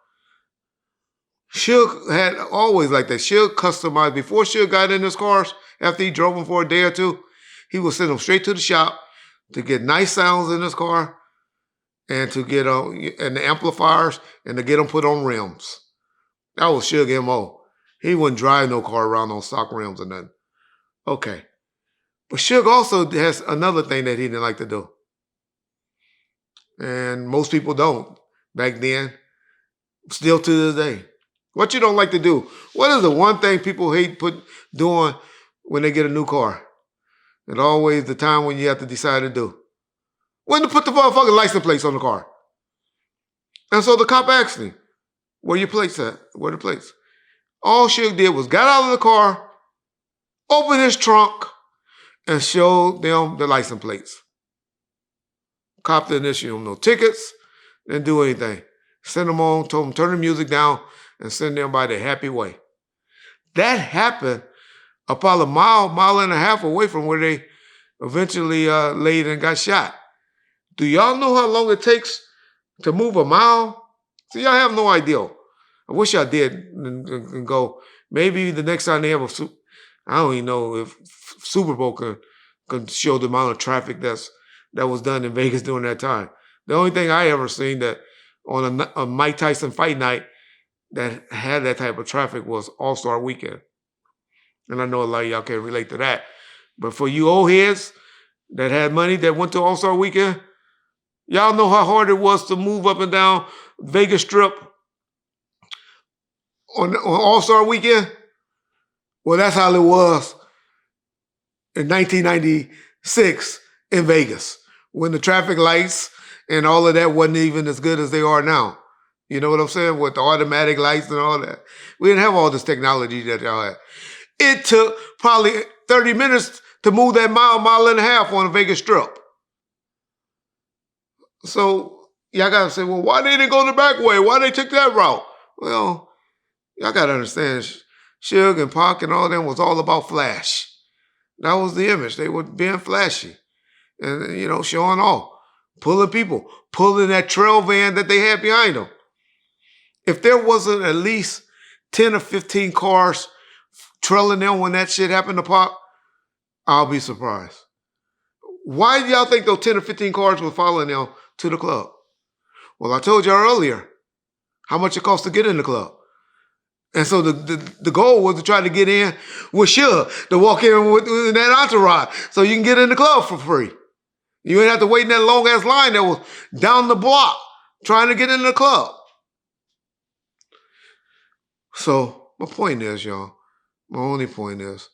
Suge had always like that. Suge customized. Before Suge got in his cars, after he drove them for a day or two, he would send them straight to the shop to get nice sounds in his car and to get and the amplifiers and to get them put on rims. That was Suge M.O. He wouldn't drive no car around on stock rims or nothing. Okay. But Suge also has another thing that he didn't like to do. And most people don't back then, still to this day. What you don't like to do? What is the one thing people hate doing when they get a new car? And always the time when you have to decide to do. When to put the motherfucking license plates on the car. And so the cop asked me, where your plates at? Where the plates? All Suge did was got out of the car, opened his trunk, and showed them the license plates. Cop didn't issue them no tickets, didn't do anything. Sent them on, told them turn the music down, and send them by their happy way. That happened about a mile and a half away from where they eventually laid and got shot. Do y'all know how long it takes to move a mile? See, y'all have no idea. I wish y'all did and go. Maybe the next time they have I don't even know if Super Bowl could show the amount of traffic that was done in Vegas during that time. The only thing I ever seen that on a Mike Tyson fight night that had that type of traffic was All-Star Weekend. And I know a lot of y'all can relate to that. But for you old heads that had money that went to All-Star Weekend, y'all know how hard it was to move up and down Vegas Strip on All-Star Weekend? Well, that's how it was in 1996 in Vegas, when the traffic lights and all of that wasn't even as good as they are now. You know what I'm saying? With the automatic lights and all that. We didn't have all this technology that y'all had. It took probably 30 minutes to move that mile and a half on the Vegas Strip. So y'all got to say, well, why they didn't go the back way? Why they took that route? Well, y'all got to understand, Suge and Pac and all them was all about flash. That was the image. They were being flashy. and showing off, pulling people, pulling that trail van that they had behind them. If there wasn't at least 10 or 15 cars trailing them when that shit happened to pop, I'll be surprised. Why do y'all think those 10 or 15 cars were following them to the club? Well, I told y'all earlier how much it costs to get in the club. And so the goal was to try to get in with Suge, to walk in with that entourage so you can get in the club for free. You ain't have to wait in that long-ass line that was down the block trying to get in the club. So my point is, y'all, my only point is,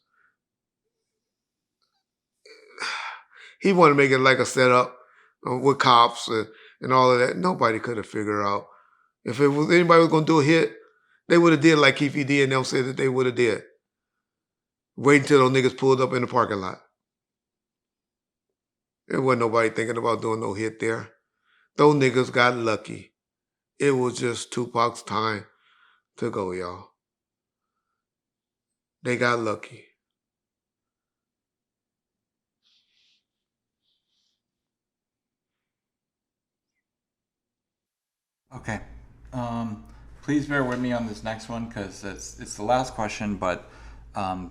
he wanted to make it like a setup with cops and all of that. Nobody could have figured out. If it was anybody was going to do a hit, they would have did like Keefe D and them said that they would have did. Wait until those niggas pulled up in the parking lot. There wasn't nobody thinking about doing no hit there. Those niggas got lucky. It was just Tupac's time to go, y'all. They got lucky.
Okay. Please bear with me on this next one because it's the last question, but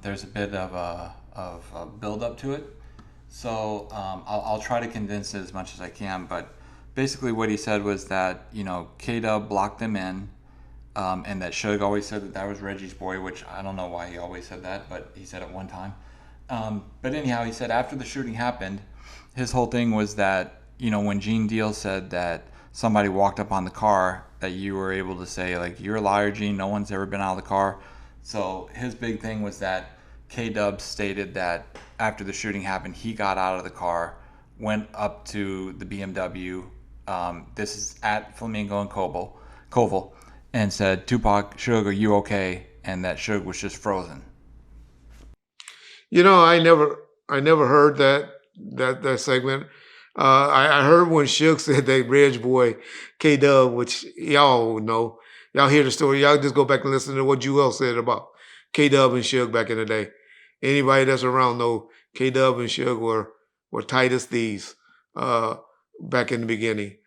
there's a bit of a build up to it. So I'll try to condense it as much as I can. But basically, what he said was that K-Dub blocked them in, and that Suge always said that was Reggie's boy, which I don't know why he always said that, but he said it one time. But anyhow, he said after the shooting happened, his whole thing was that when Gene Deal said that somebody walked up on the car, that you were able to say like, you're a liar, Gene, no one's ever been out of the car. So his big thing was that K-Dub stated that after the shooting happened, he got out of the car, went up to the BMW, this is at Flamingo and Koval, and said, Tupac, Suge, are you okay? And that Suge was just frozen.
I never heard that segment. I heard when Suge said that Reg boy K-Dub, which y'all know. Y'all hear the story. Y'all just go back and listen to what Jewel said about K-Dub and Suge back in the day. Anybody that's around know K-Dub and Suge were tight as thieves back in the beginning.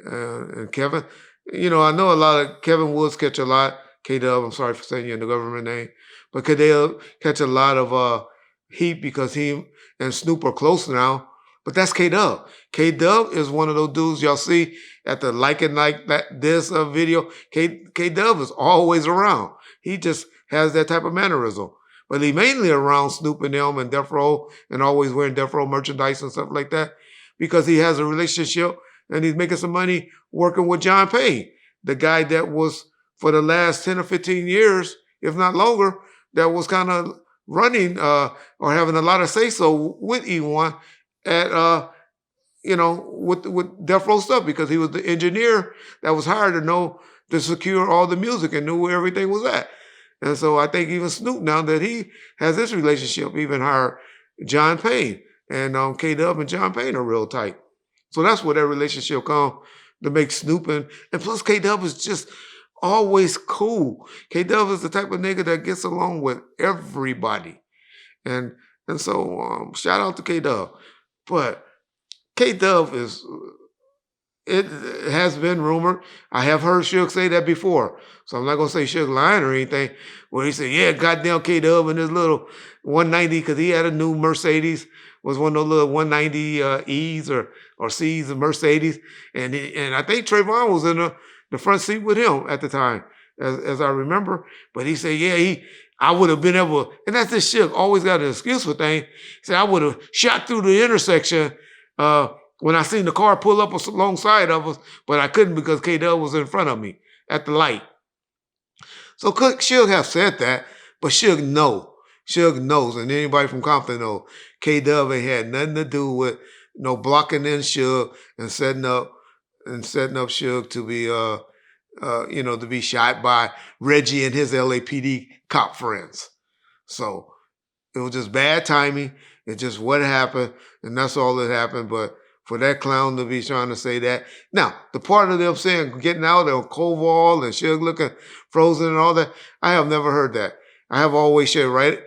And Kevin, I know a lot of Kevin Woods catch a lot. K-Dub, I'm sorry for saying you in the government name, but K-Dub catch a lot of heat because he and Snoop are close now. But that's K-Dub. K-Dub is one of those dudes y'all see at the like this video. K-Dub is always around. He just has that type of mannerism. But he mainly around Snoop and them and Death Row and always wearing Death Row merchandise and stuff like that because he has a relationship and he's making some money working with John Payne, the guy that was for the last 10 or 15 years, if not longer, that was kind of running or having a lot of say-so with E1 at with Death Row stuff because he was the engineer that was hired to secure all the music and knew where everything was at. And so I think even Snoop, now that he has this relationship, even hired John Payne. And K-Dub and John Payne are real tight. So that's where that relationship come to make Snoop and plus K-Dub is just always cool. K-Dub is the type of nigga that gets along with everybody. And so shout out to K-Dub. But K-Dub it has been rumored. I have heard Suge say that before. So I'm not going to say Suge lying or anything. Where he said, yeah, goddamn K-Dub in his little 190, because he had a new Mercedes, was one of those little 190 E's or C's of Mercedes. And I think Trayvon was in the front seat with him at the time, as I remember. But he said, yeah, I would have been able, and that's this Suge, always got an excuse for things. He said, I would have shot through the intersection when I seen the car pull up alongside of us, but I couldn't because K-Dub was in front of me at the light. So could Suge have said that, but Suge knows. Suge knows, and anybody from Compton knows. K-Dub ain't had nothing to do with blocking in Suge and setting up Suge to be to be shot by Reggie and his LAPD cop friends. So it was just bad timing. It's just what happened, and that's all that happened. But for that clown to be trying to say that. Now, the part of them saying getting out of Koval and Suge looking frozen and all that, I have never heard that. I have always heard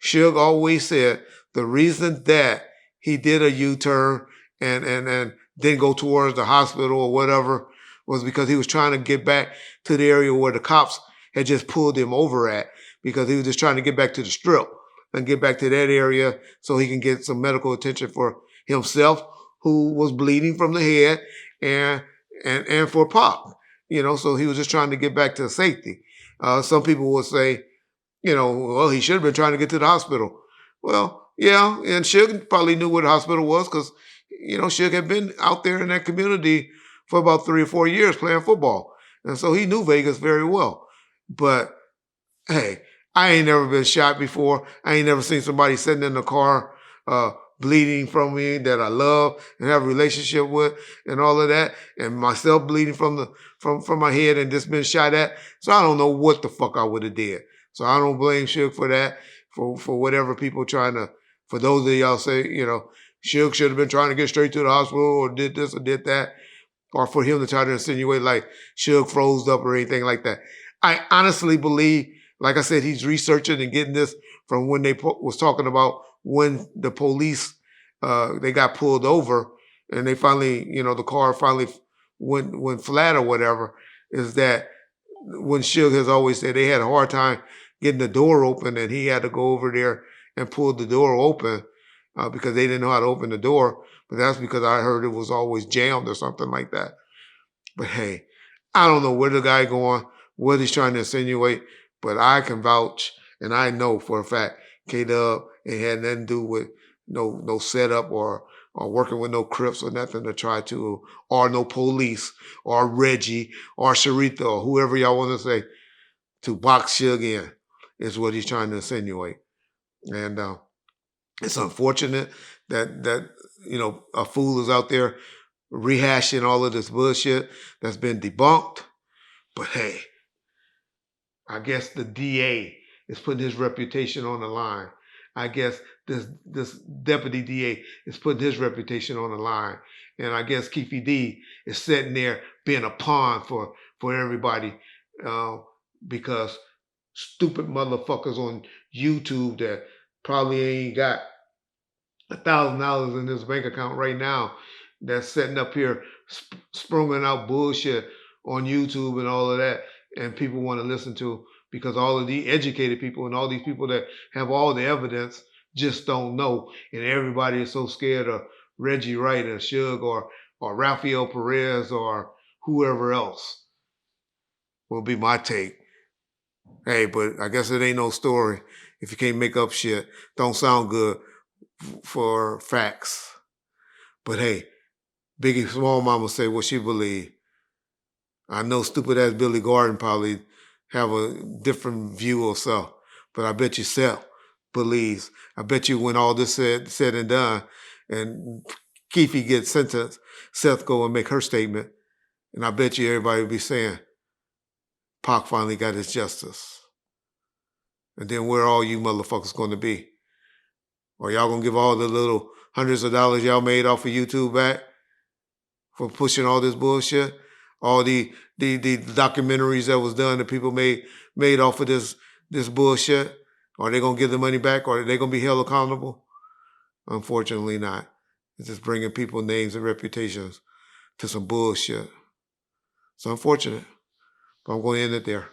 Suge always said the reason that he did a U-turn and didn't go towards the hospital or whatever was because he was trying to get back to the area where the cops had just pulled him over at, because he was just trying to get back to the strip and get back to that area so he can get some medical attention for himself, who was bleeding from the head, and for Pac. So he was just trying to get back to safety. Some people would say, well, he should have been trying to get to the hospital. Well, yeah, and Suge probably knew where the hospital was because, Suge had been out there in that community for about 3 or 4 years playing football. And so he knew Vegas very well. But, hey, I ain't never been shot before. I ain't never seen somebody sitting in the car bleeding from me that I love and have a relationship with and all of that, and myself bleeding from my head and just been shot at. So I don't know what the fuck I would have did. So I don't blame Suge for that, for whatever people for those of y'all say, Suge should have been trying to get straight to the hospital or did this or did that, or for him to try to insinuate like Suge froze up or anything like that. I honestly believe, like I said, he's researching and getting this from when they was talking about when the police, they got pulled over and they finally, the car finally went flat or whatever, is that when Suge has always said they had a hard time getting the door open and he had to go over there and pull the door open because they didn't know how to open the door. But that's because I heard it was always jammed or something like that. But hey, I don't know where the guy going, what he's trying to insinuate, but I can vouch and I know for a fact K-Dub ain't had nothing to do with no setup or working with no Crips or nothing to try to, or no police or Reggie or Sharitha or whoever y'all want to say, to box Suge in is what he's trying to insinuate. And it's unfortunate that a fool is out there rehashing all of this bullshit that's been debunked. But hey, I guess the DA is putting his reputation on the line. I guess this deputy DA is putting his reputation on the line. And I guess Keefe D is sitting there being a pawn for everybody because stupid motherfuckers on YouTube that probably ain't got $1,000 in his bank account right now that's sitting up here sprunging out bullshit on YouTube and all of that, and people want to listen to, because all of the educated people and all these people that have all the evidence just don't know, and everybody is so scared of Reggie Wright or Suge or Rafael Perez or whoever else, will be my take. Hey, but I guess it ain't no story if you can't make up shit. Don't sound good for facts. But hey, Biggie Small Mama say what she believe. I know stupid ass Billy Gordon probably have a different view or so, but I bet you Seth believes. I bet you when all this said and done, and Keefe gets sentenced, Seth go and make her statement, and I bet you everybody will be saying, Pac finally got his justice. And then where are all you motherfuckers going to be? Or y'all going to give all the little hundreds of dollars y'all made off of YouTube back for pushing all this bullshit? All the documentaries that was done that people made off of this bullshit? Are they going to give the money back, or are they going to be held accountable? Unfortunately not. It's just bringing people names and reputations to some bullshit. It's unfortunate, but I'm going to end it there.